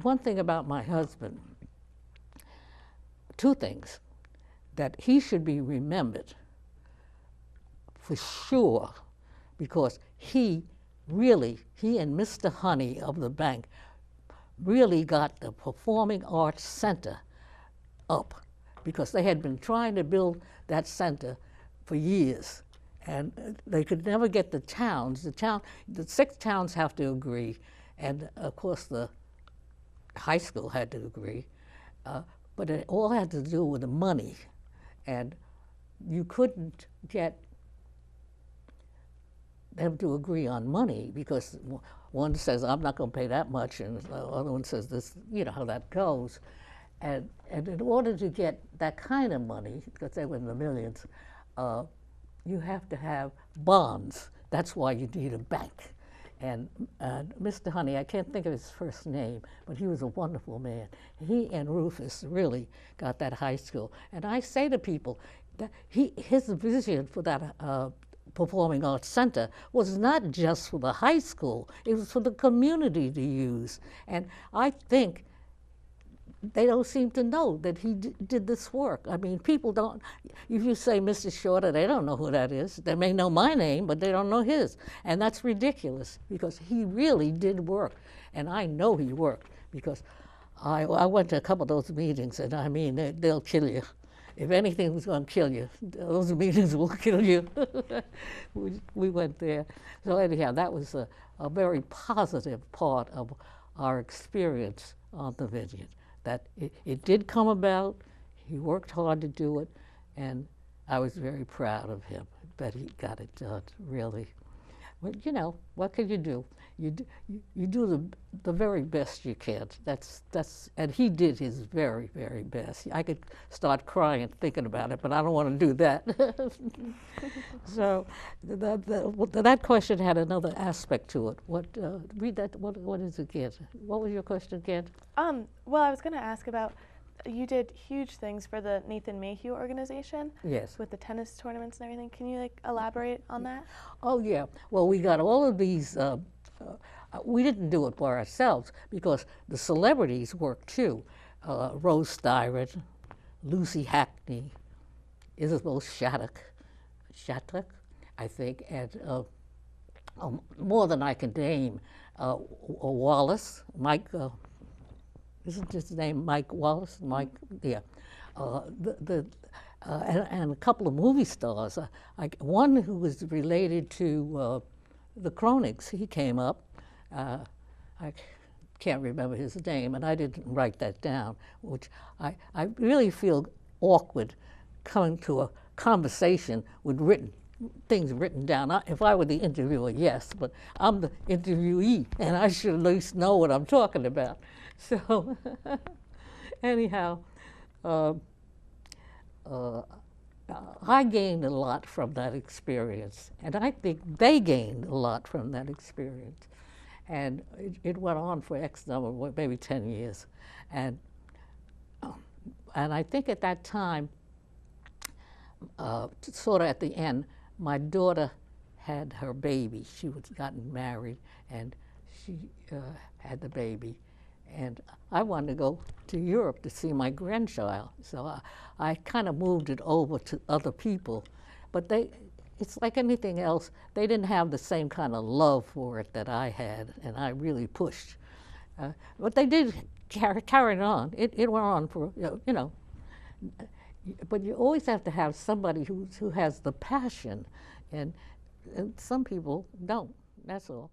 one thing about my husband, two things, that he should be remembered for sure, because he and Mr. Honey of the bank really got the Performing Arts Center up, because they had been trying to build that center for years, and they could never get the towns. The 6 towns have to agree, and of course the high school had to agree, but it all had to do with the money, and you couldn't get them to agree on money, because one says, I'm not going to pay that much, and the other one says this, you know how that goes. And in order to get that kind of money, because they were in the millions, you have to have bonds. That's why you need a bank. And Mr. Honey, I can't think of his first name, but he was a wonderful man. He and Rufus really got that high school. And I say to people that his vision for that Performing Arts Center was not just for the high school, it was for the community to use. And I think they don't seem to know that he did this work. I mean, people don't, if you say Mr. Shorter, they don't know who that is. They may know my name, but they don't know his. And that's ridiculous, because he really did work. And I know he worked, because I went to a couple of those meetings, and I mean, they'll kill you. If anything was going to kill you, those meetings will kill you. we went there. So anyhow, that was a very positive part of our experience on the vineyard. That it did come about, he worked hard to do it, and I was very proud of him that he got it done, really. But you know, what can you do? You do the very best you can. And he did his very, very best. I could start crying thinking about it, but I don't want to do that. So that question had another aspect to it. Read that. What is it again? What was your question again? Well, I was going to ask about, you did huge things for the Nathan Mayhew organization. Yes. With the tennis tournaments and everything. Can you elaborate on that? Oh yeah. Well, we got all of these. We didn't do it for ourselves, because the celebrities worked too. Rose Styron, Lucy Hackney, Isabel Shattuck, I think, and more than I can name. Wallace, Mike. Isn't his name Mike Wallace? Mike, yeah. And a couple of movie stars. One who was related to the Kronigs, he came up. I can't remember his name, and I didn't write that down, which I really feel awkward coming to a conversation with things written down. If I were the interviewer, yes, but I'm the interviewee, and I should at least know what I'm talking about. So anyhow, I gained a lot from that experience, and I think they gained a lot from that experience. And it went on for X number, maybe 10 years. And I think at that time, sort of at the end, my daughter had her baby. She was gotten married, and she had the baby. And I wanted to go to Europe to see my grandchild. So I kind of moved it over to other people. But it's like anything else, they didn't have the same kind of love for it that I had, and I really pushed. But they did carry it on. It went on for, you know. But you always have to have somebody who has the passion, and some people don't, that's all.